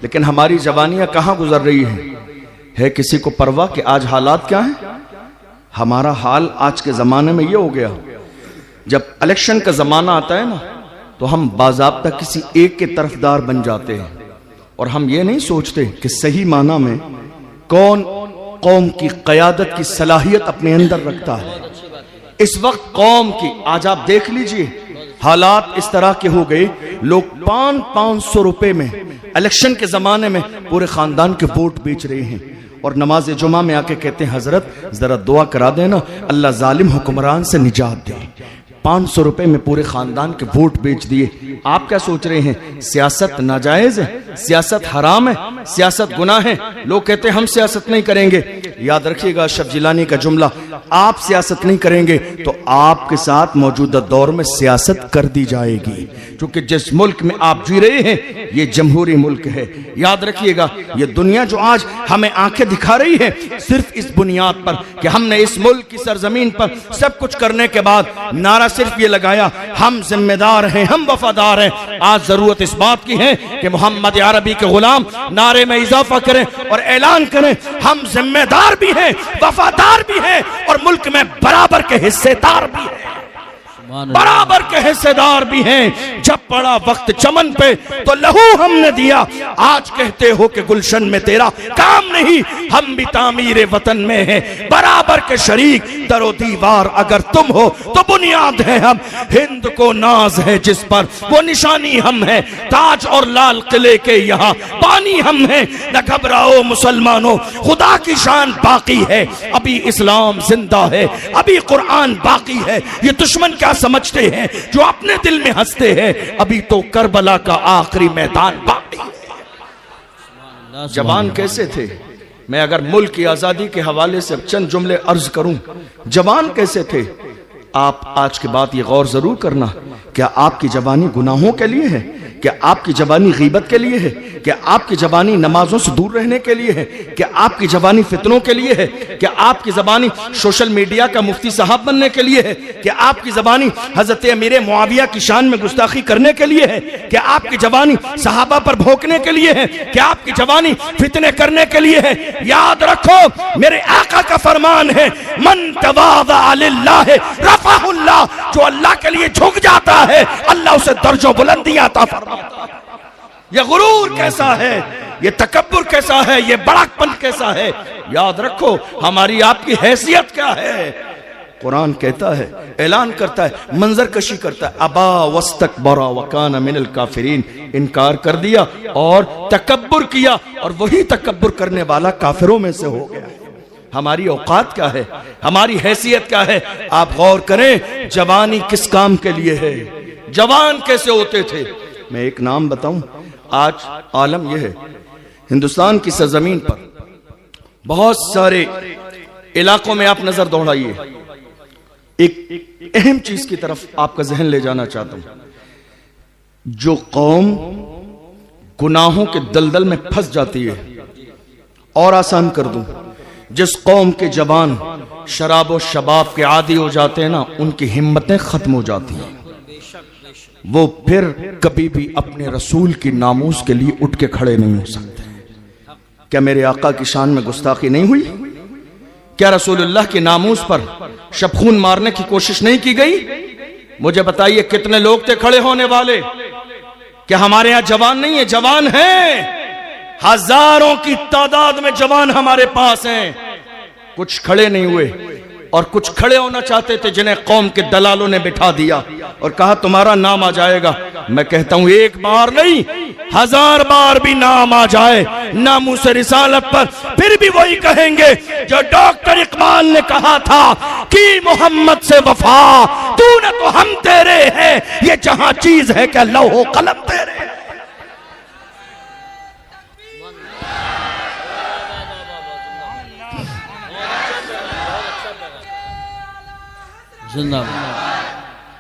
लेकिन हमारी जवानियां कहां गुजर रही है किसी को परवाह कि आज हालात क्या है? हमारा हाल आज के ज़माने में ये हो गया, जब इलेक्शन का ज़माना आता है ना, तो हम बाज़ाब्ता किसी एक के तरफदार बन जाते हैं और हम ये नहीं सोचते कि सही माना में कौन कौम की क़यादत की सलाहियत अपने अंदर रखता है। इस वक्त कौम की, आज आप देख लीजिए हालात इस तरह के हो गए, लोग 500 रुपए में इलेक्शन के ज़माने में पूरे ख़ानदान के वोट बेच रहे हैं और नमाज जुमा में आके कहते हैं हजरत जरा दुआ करा देना अल्लाह जालिम हुक्मरान से निजात दे। 500 रुपए में पूरे खानदान के वोट बेच दिए। आप क्या सोच रहे हैं सियासत नाजायज है, सियासत हराम है, सियासत गुनाह है? लोग कहते हैं हम सियासत नहीं करेंगे। याद रखिएगा अशरफ जिलानी का जुमला, आप सियासत नहीं करेंगे तो आपके साथ मौजूदा दौर में सियासत कर दी जाएगी, क्योंकि जिस मुल्क में आप जी रहे हैं ये जमहूरी मुल्क है। याद रखिएगा ये दुनिया जो आज हमें आंखें दिखा रही है सिर्फ इस बुनियाद पर कि हमने इस मुल्क की सरजमीन पर सब कुछ करने के बाद नारा सिर्फ ये लगाया हम जिम्मेदार हैं, हम वफादार हैं। आज जरूरत इस बात की है कि मोहम्मद अरबी के गुलाम नारे में इजाफा करें और ऐलान करें हम जिम्मेदार भी हैं, वफादार भी हैं और मुल्क में बराबर के हिस्सेदार भी हैं। बराबर के हिस्सेदार भी हैं। जब पड़ा वक्त चमन पे तो लहू हमने दिया, आज कहते हो कि गुलशन में तेरा काम नहीं, हम भी तामीर वतन में हैं। बराबर के शरीक दरो दीवार अगर तुम हो तो बुनियाद है हम। हिंद को नाज है जिस पर वो निशानी हम हैं, ताज और लाल किले के यहाँ पानी हम हैं। न घबराओ मुसलमानों, खुदा की शान बाकी है, अभी इस्लाम जिंदा है, अभी कुरान बाकी है। ये दुश्मन क्या समझते हैं जो अपने दिल में हंसते हैं, अभी तो करबला का आखिरी मैदान बाकी है। जवान कैसे थे? मैं अगर मुल्क की आजादी के हवाले से चंद जुमले अर्ज करूं, जवान कैसे थे? आप आज के बाद ये गौर जरूर करना, क्या आपकी जवानी गुनाहों के लिए है? क्या आपकी जवानी गीबत के लिए है? क्या आपकी जवानी नमाजों से दूर रहने के लिए है? क्या आपकी जवानी फितनों के लिए है? क्या आपकी जबानी सोशल मीडिया का मुफ्ती साहब बनने के लिए है? क्या आपकी जबानी हजरत अमीर मुआविया की शान में गुस्ताखी करने के लिए है? क्या आपकी जवानी सहाबा पर भौंकने के लिए है? क्या आपकी जवानी फितने करने के लिए है? याद रखो, मेरे आका का फरमान है, मन तवाज़ा लिल्लाह रफ़अहुल्लाह, जो अल्लाह के लिए झुक जाता है अल्लाह उसे दर्जों बुलंदियां अता फरमाता है। ये गुरूर कैसा है, ये तकब्बुर कैसा है, ये बड़ाकपन कैसा है? याद रखो हमारी आपकी हैसियत क्या है। कुरान कहता है, ऐलान करता है, मंजर कशी करता है, अबा वस्तकबरा वकान मिनल काफिरीन, इनकार कर दिया और तकब्बुर किया, और वही तकब्बुर करने वाला काफिरों में से हो गया। हमारी औकात क्या है, हमारी हैसियत क्या है? आप गौर करें, जवानी किस काम के लिए है, जवान कैसे होते थे। मैं एक नाम बताऊं, आज आलम यह है, हिंदुस्तान की सरजमीन पर बहुत सारे इलाकों में आप नजर दौड़ाइए, एक अहम चीज की तरफ आपका जहन ले जाना चाहता हूं। जो कौम गुनाहों के दलदल में फंस जाती है, और आसान कर दूं, जिस कौम के जवान शराब और शबाब के आदी हो जाते हैं ना, उनकी हिम्मतें खत्म हो जाती हैं। वो फिर कभी भी अपने रसूल की नामूस के लिए उठ के खड़े नहीं हो सकते। क्या मेरे आका की शान में गुस्ताखी नहीं हुई? क्या रसूलुल्लाह की नामूस पर शबखून मारने की कोशिश नहीं की गई? मुझे बताइए कितने लोग थे खड़े होने वाले? क्या हमारे यहां जवान नहीं है? जवान हैं, हजारों की तादाद में जवान हमारे पास हैं। कुछ खड़े नहीं हुए, और कुछ खड़े होना चाहते थे जिन्हें कौम के दलालों ने बिठा दिया और कहा तुम्हारा नाम आ जाएगा। मैं कहता हूं एक बार नहीं, 1000 बार भी नाम आ जाए नामूस रिसालत पर, फिर भी वही कहेंगे जो डॉक्टर इकबाल ने कहा था कि मोहम्मद से वफा, तूने तो हम तेरे हैं, ये जहां चीज है क्या लौहो कलम तेरे।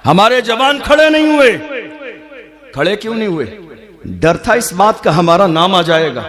हमारे जवान खड़े नहीं हुए। खड़े क्यों नहीं हुए? डर था इस बात का हमारा नाम आ जाएगा।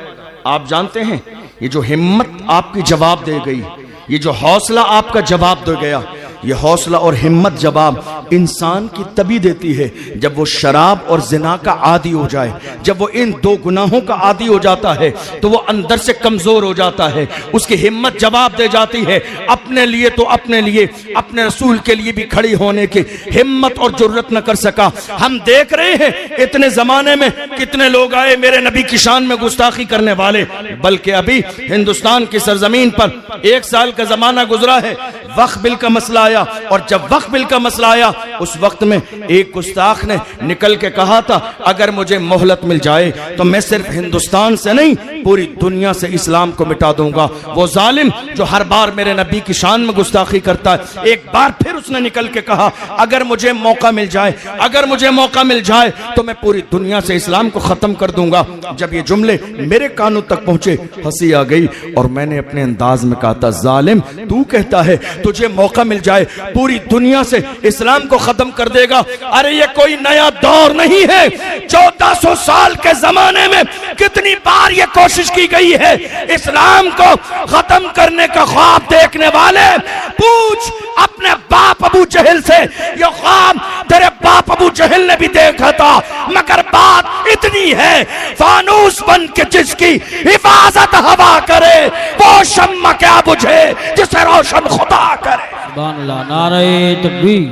आप जानते हैं, ये जो हिम्मत आपकी जवाब दे गई, ये जो हौसला आपका जवाब दे गया, ये हौसला और हिम्मत जवाब इंसान की तभी देती है जब वो शराब और जिना का आदी हो जाए। जब वो इन दो गुनाहों का आदी हो जाता है तो वो अंदर से कमजोर हो जाता है, उसकी हिम्मत जवाब दे जाती है। अपने लिए तो अपने लिए, अपने रसूल के लिए भी खड़ी होने की हिम्मत और जुर्रत न कर सका। हम देख रहे हैं इतने जमाने में कितने लोग आए मेरे नबी की शान में गुस्ताखी करने वाले। बल्कि अभी हिंदुस्तान की सरजमीन पर 1 साल का जमाना गुजरा है, वक्फ बिल का मसला आया, और जब वक्फ बिल का मसला आया उस वक्त में एक गुस्ताख ने निकल के कहा था अगर मुझे मोहलत मिल जाए तो मैं सिर्फ हिंदुस्तान से नहीं पूरी दुनिया से इस्लाम को मिटा दूंगा। वो जालिम जो हर बार मेरे नबी की शान में गुस्ताखी करता है, एक बार फिर उसने निकल के कहा अगर मुझे मौका मिल जाए, अगर मुझे मौका मिल जाए तो मैं पूरी दुनिया से इस्लाम को खत्म कर दूंगा। जब ये जुमले मेरे कानों तक पहुंचे, हंसी आ गई और मैंने अपने अंदाज में कहा था जालिम तू कहता है तुझे मौका मिल जाए पूरी दुनिया से इस्लाम को खत्म कर देगा? अरे ये कोई नया दौर नहीं है। 1400 साल के जमाने में कितनी बार बार ये कोशिश की गई है इस्लाम को खत्म करने का ख्वाब देखने वाले, पूछ अपने बाप अबू जहल से, ये ख्वाब तेरे बाप अबू जहल ने भी देखा था, मगर बात इतनी है फानूस बन के जिसकी हिफाजत हवा करे वो शम्मा क्या बुझे जिसे रोशन खुदा करे। सुभान अल्लाह। नारे तकबीर,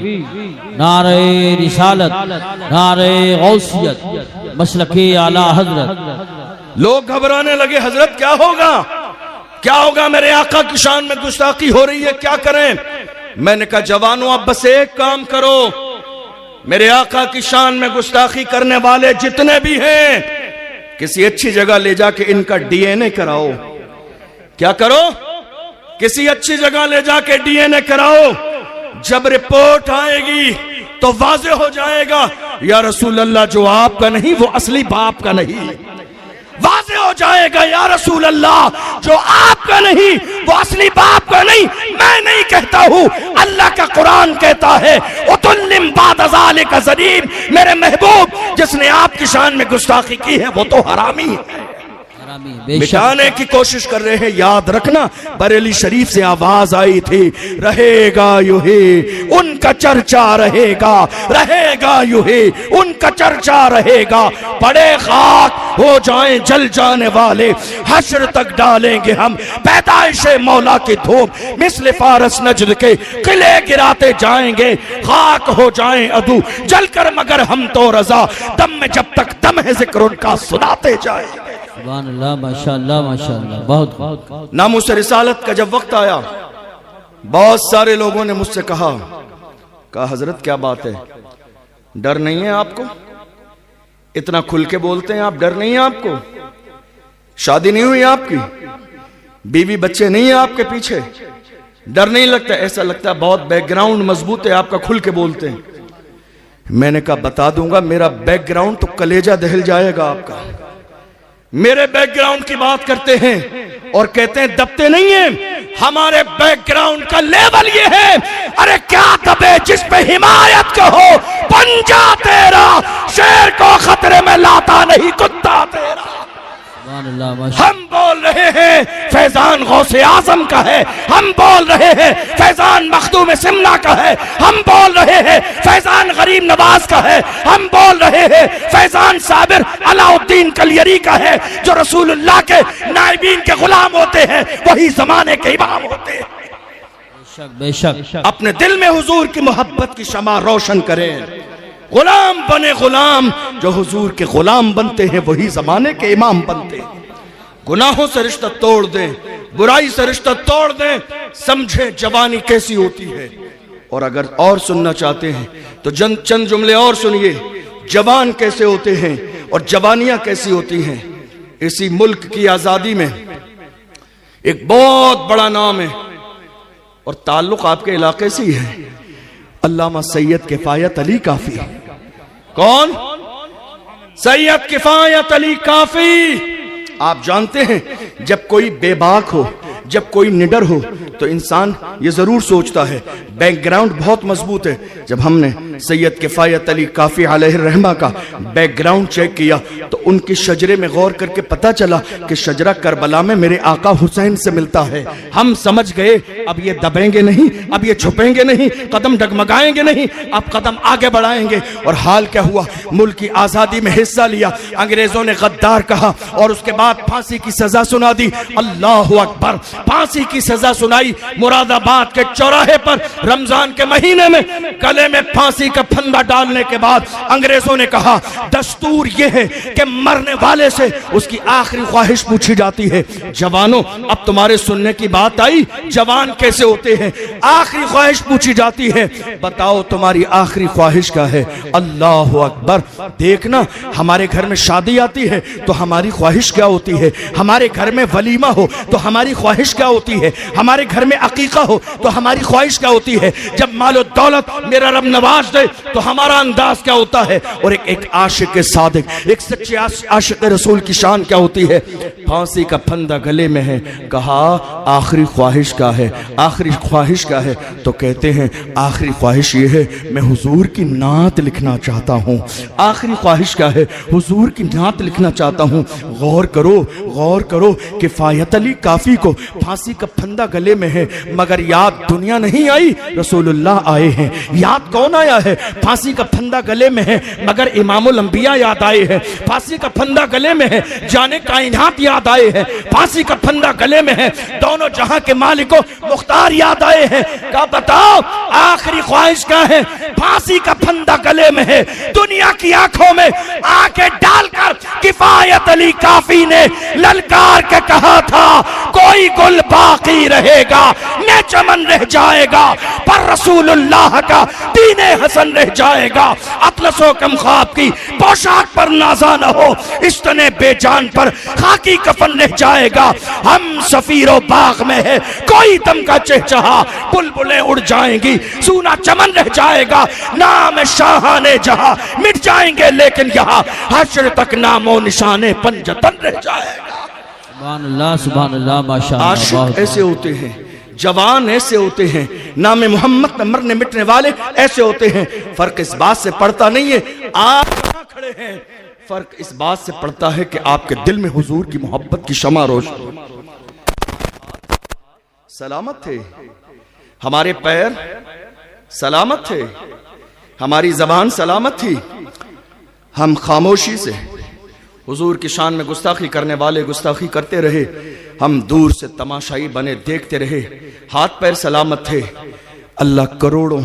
नारे रिसालत, नारे गौसियत, मसलके आला हजरत। लोग घबराने लगे, हजरत क्या होगा, क्या होगा, मेरे आका की शान में गुस्ताखी हो रही है, क्या करें। मैंने कहा जवानों अब बस एक काम करो, मेरे आका की शान में गुस्ताखी करने वाले जितने भी हैं किसी अच्छी जगह ले जाके इनका डीएनए कराओ। क्या करो, किसी अच्छी जगह ले जाके डीएनए कराओ। जब रिपोर्ट आएगी तो वाज़ेह हो जाएगा या रसूल अल्लाह जो आपका नहीं वो असली बाप का नहीं। वाज़ेह हो जाएगा या रसूल अल्लाह जो आपका नहीं वो असली बाप का नहीं। मैं नहीं कहता हूं, अल्लाह का कुरान कहता है उतुल्लिम बाद ज़ालिका ज़नीम, मेरे महबूब जिसने आपकी शान में गुस्ताखी की है वो तो हरामी है। मिटाने की कोशिश कर रहे हैं। याद रखना बरेली शरीफ से आवाज आई थी, रहेगा यूं ही उनका चर्चा रहेगा, रहेगा यूं ही उनका चर्चा रहेगा। बड़े खाक हो जाएं जल जाने वाले, हश्र तक डालेंगे हम पैदाइशे मौला की धूप, मिस्ल फारस नजद के किले गिराते जाएंगे। खाक हो जाएं अदू जलकर मगर हम तो रजा, दम में जब तक दम है जिक्र उनका सुनाते जाएंगे। सुभान अल्लाह, माशाअल्लाह माशाअल्लाह। बहुत नामुस रिसालत का जब वक्त आया, बहुत सारे लोगों ने मुझसे कहा हजरत क्या बात है, डर नहीं है आपको, इतना खुल के बोलते हैं आप, डर नहीं है आपको, शादी नहीं हुई आपकी, बीवी बच्चे नहीं है आपके पीछे, डर नहीं लगता? ऐसा लगता है बहुत बैकग्राउंड मजबूत है आपका, खुल के बोलते हैं। मैंने कहा बता दूंगा, मेरा बैकग्राउंड तो कलेजा दहल जाएगा आपका। मेरे बैकग्राउंड की बात करते हैं और कहते हैं दबते नहीं हैं। हमारे बैकग्राउंड का लेवल ये है, अरे क्या दबे जिस पे हिमायत का हो, पंजा तेरा शेर को खतरे में लाता नहीं कुत्ता तेरा। हम बोल रहे हैं फैजान गौसे आजम का है, हम बोल रहे हैं फैजान मखदूम सिमना का है, हम बोल रहे हैं फैजान गरीब नवाज का है, हम बोल रहे हैं फैजान साबिर अलाउद्दीन कलियरी का है, जो रसूलुल्लाह के नाइबीन के गुलाम होते हैं, वही जमाने के इमाम होते हैं। बेशक अपने दिल में हुजूर की मोहब्बत की शमा रोशन करें। गुलाम बने गुलाम, जो हुजूर के गुलाम बनते हैं वही जमाने के इमाम बनते हैं। गुनाहों से रिश्ता तोड़ दें, बुराई से रिश्ता तोड़ दें, समझे जवानी कैसी होती है। और अगर और सुनना चाहते हैं तो चंद जुमले और सुनिए, जवान कैसे होते हैं और जवानियां कैसी होती हैं। इसी मुल्क की आजादी में एक बहुत बड़ा नाम है और ताल्लुक आपके इलाके से ही है, अल्लामा सैयद किफायत अली काफी। कौन? सैयद किफायत अली काफी। आप जानते हैं जब कोई बेबाक हो, जब कोई निडर हो तो इंसान ये जरूर सोचता है बैकग्राउंड बहुत मजबूत है। जब हमने सैयद किफायत अली काफी अलैहिर्रहमा का बैकग्राउंड चेक किया तो उनके शजरे में गौर करके पता चला कि शजरा करबला में मेरे आका हुसैन से मिलता है। हम समझ गए अब ये दबेंगे नहीं, अब ये छुपेंगे नहीं, कदम डगमगाएंगे नहीं, अब कदम आगे बढ़ाएंगे। और हाल क्या हुआ, मुल्क की आजादी में हिस्सा लिया, अंग्रेजों ने गद्दार कहा और उसके बाद फांसी की सजा सुना दी। अल्लाह अकबर, फांसी की सजा सुनाई मुरादाबाद के चौराहे पर रमजान के महीने में। गले में फांसी का फंदा डालने के बाद अंग्रेजों ने कहा दस्तूर यह है कि मरने वाले से उसकी आखिरी ख्वाहिश पूछी जाती है। जवानों, अब तुम्हारे सुनने की बात आई, जवान कैसे होते हैं, आखिरी ख्वाहिश पूछी जाती है, बताओ तुम्हारी आखिरी ख्वाहिश क्या है। अल्लाह अकबर। देखना, हमारे घर में शादी आती है तो हमारी ख्वाहिश क्या होती है, हमारे घर में वलीमा हो तो हमारी ख्वाहिश क्या होती है, हमारे घर में अकीका हो तो हमारी ख्वाहिश क्या होती है, जब मालो दौलत मेरा रब नवाज दे तो हमारा अंदाज क्या होता है। और एक आशिक सादिक, एक सच्चे आशिक रसूल की शान क्या होती है। फांसी का फंदा गले में है। कहा आखिरी ख्वाहिश क्या है, आखिरी ख्वाहिश क्या है? तो कहते हैं आखिरी ख्वाहिश ये है मैं हुजूर की नात लिखना चाहता हूँ। आखिरी ख्वाहिश क्या है? हुजूर की नात लिखना चाहता हूँ। गौर करो, गौर करो, किफायत अली काफी को फांसी का फंदा गले में है, मगर याद दुनिया नहीं आई, रसूलुल्लाह आए हैं। याद कौन आया है? फांसी का फंदा गले में है, मगर इमामुल अंबिया याद आए हैं। फांसी का फंदा गले में है, जाने कायनात याद आए हैं। फांसी का फंदा गले में है, दोनों जहां के मालिकों मुख्तार याद आए हैं। क्या बताओ आखिरी ख्वाहिश क्या है? फांसी का फंदा गले में है। दुनिया की आंखों में आंखें डालकर किफायत अली काफी ने ललकार के कहा था कोई गुल बाकी रहेगा न चमन रह जाएगा, पर रसूलुल्लाह का दीने हसन रह जाएगा। अतलसो कम ख्वाब की पोशाक पर नाजा न हो, इस्तने बेजान पर खाकी कफन रह जाएगा। हम सफीरो बाग में है कोई दम का चहचहा, बुलबुलें उड़ जाएंगी सूना चमन रह जाएगा। नाम शाहाने जहां मिट जाएंगे, लेकिन यहाँ हश्र तक नामो निशाने पंजतन रह जाएगा। सुभान अल्लाह, सुभान अल्लाह, माशाअल्लाह। आशिक ऐसे होते हैं, जवान ऐसे होते हैं, नाम मोहम्मद में मरने मिटने वाले ऐसे होते हैं। फर्क इस बात से पड़ता नहीं है आप कहां खड़े हैं, फर्क इस बात से पड़ता है कि आपके दिल में हुजूर की मोहब्बत की शमा रोशन। सलामत थे हमारे पैर, सलामत थे हमारी जबान, सलामत थी। हम खामोशी से हुजूर की शान में गुस्ताखी करने वाले गुस्ताखी करते रहे, हम दूर से तमाशाई बने देखते रहे। हाथ पैर सलामत थे। अल्लाह करोड़ों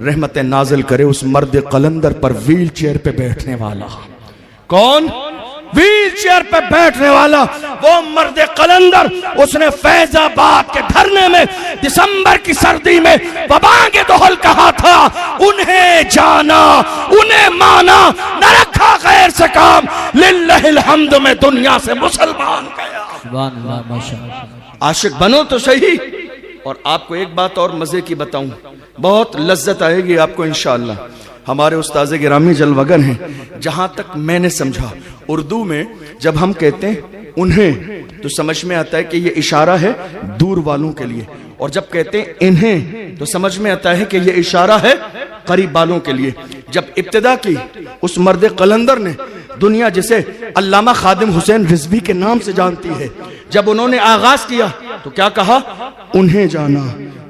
रहमतें नाजिल करे उस मर्द कलंदर पर, व्हील चेयर पे बैठने वाला। कौन? व्हील चेयर पे बैठने वाला वो मर्द कलंदर। उसने फैजाबाद के धरने में दिसंबर की सर्दी में बबांगे दोहल कहा था, उन्हें जाना उन्हें माना, न रखा गैर से काम, लिल्लाहिल हम्द में दुनिया से मुसलमान गया। सुभान अल्लाह, माशाअल्लाह। आशिक बनो तो सही। और आपको एक बात और मजे की बताऊं, बहुत लज्जत आएगी आपको इंशाअल्लाह। हमारे उस्ताज़े गिरामी जलवगर हैं। जहां तक मैंने समझा, उर्दू में जब हम कहते हैं उन्हें तो समझ में आता है कि ये इशारा है दूर वालों के लिए, और जब कहते हैं इन्हें तो समझ में आता है कि ये इशारा है करीब वालों के लिए। जब इब्तिदा की उस मर्द कलंदर ने, दुनिया जिसे अल्लामा खादिम हुसैन रिजवी के नाम से जानती है, जब उन्होंने आगाज किया तो क्या कहा? उन्हें जाना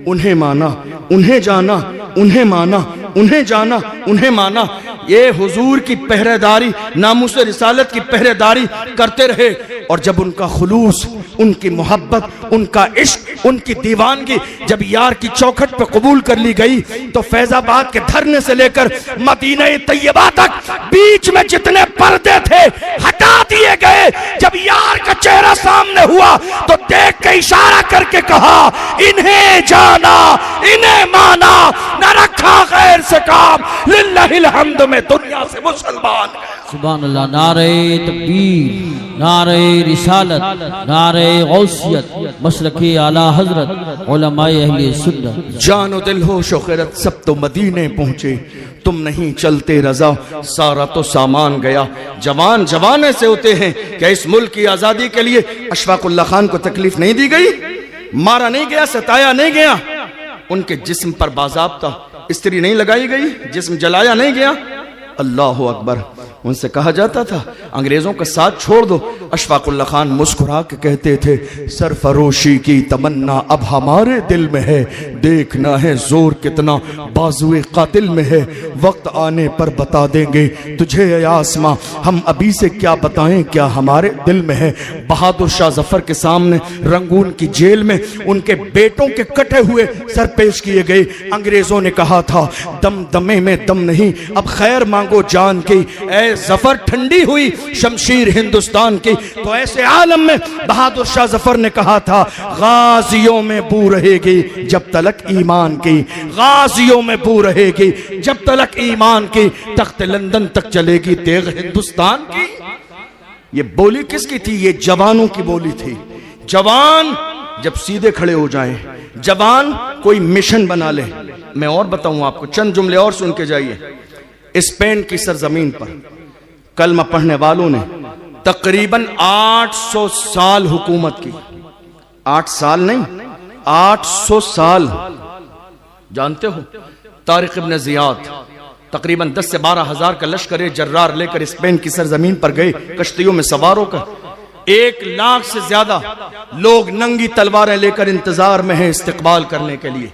उन्हें माना, उन्हें जाना उन्हें माना, उन्हें जाना उन्हें माना। ये हुजूर की पहरेदारी, नामुस रिसालत की पहरेदारी करते रहे। और जब उनका खुलूस, उनकी मोहब्बत, उनका इश्क, उनकी दीवानगी जब यार की चौखट पे कबूल कर ली गई, तो फैजाबाद के धरने से लेकर मदीना तैयबा तक बीच में जितने पर्दे थे हटा दिए गए। जब यार का चेहरा सामने हुआ तो देख के इशारा करके कहा, इन्हें जाना इन्हें माना, न रखा गैर से काम, लिल्लाहिल हम्द में दुनिया से मुसलमान। सुभान अल्लाह। नारे तकबीर, नारे रिसालत, नारे गौसियत, मसलके आला हजरत, उलमाए अहले सुन्नत। जानो दिल हो शोखरत सब तो मदीने पहुंचे, तुम नहीं चलते रजा सारा तो सामान गया। जवान जवान ऐसे होते हैं क्या इस मुल्क की आजादी के लिए अशफाकुल्लाह खान को तकलीफ नहीं दी गई, मारा नहीं गया, सताया नहीं गया, उनके जिस्म पर बाज़ाब्ता इस्त्री नहीं लगाई गई, जिस्म जलाया नहीं गया। अल्लाह अकबर। उनसे कहा जाता था अंग्रेजों का साथ छोड़ दो। अशफाकुल्लाह खान मुस्कुरा के कहते थे, सरफरोशी की तमन्ना अब हमारे दिल में है, देखना है जोर कितना बाजुए कातिल में है, वक्त आने पर बता देंगे तुझे या आसमां, हम अभी से क्या बताएं क्या हमारे दिल में है। बहादुर शाह जफर के सामने रंगून की जेल में उनके बेटों के कटे हुए सर पेश किए गए। अंग्रेजों ने कहा था दम दमे में दम नहीं, अब खैर मांगो जान की, जफर ठंडी हुई शमशीर हिंदुस्तान की। तो ऐसे आलम में बहादुर शाह जफर ने कहा था, गाजियों में बू रहेगी जब तलक ईमान की, गाजियों में बू रहेगी जब तलक ईमान की, तख्त लंदन तक चलेगी तेग हिंदुस्तान की। ये बोली किसकी थी? ये जवानों की बोली थी। जवान जब सीधे खड़े हो जाएं, जवान कोई मिशन बना ले। मैं और बताऊं आपको, चंद जुमले और सुन के जाइए। स्पेन की सरजमीन पर कलमा पढ़ने वालों ने तकरीबन 800 साल हुकूमत की। 8 साल नहीं, 800 साल। जानते हो तारिक इब्न जियाद तकरीबन 10 से 12 हजार का लश्कर जर्रार लेकर स्पेन की सरजमीन पर गए, कश्तियों में सवार होकर। 1 लाख से ज्यादा लोग नंगी तलवारें लेकर इंतजार में हैं इस्तकबाल करने के लिए।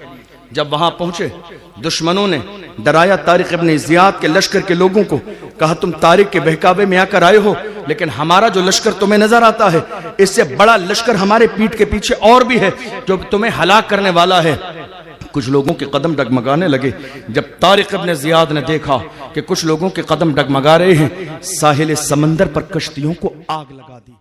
जब वहां पहुंचे, दुश्मनों ने डराया तारिक इब्न जियाद के लश्कर के लोगों को, कहा तुम तारिक के बहकावे में आकर आए हो, लेकिन हमारा जो लश्कर तुम्हें नजर आता है, इससे बड़ा लश्कर हमारे पीठ के पीछे और भी है जो तुम्हें हलाक करने वाला है। कुछ लोगों के कदम डगमगाने लगे। जब तारिक इब्न जियाद ने देखा कि कुछ लोगों के कदम डगमगा रहे हैं, साहिल समंदर पर कश्तियों को आग लगा दी।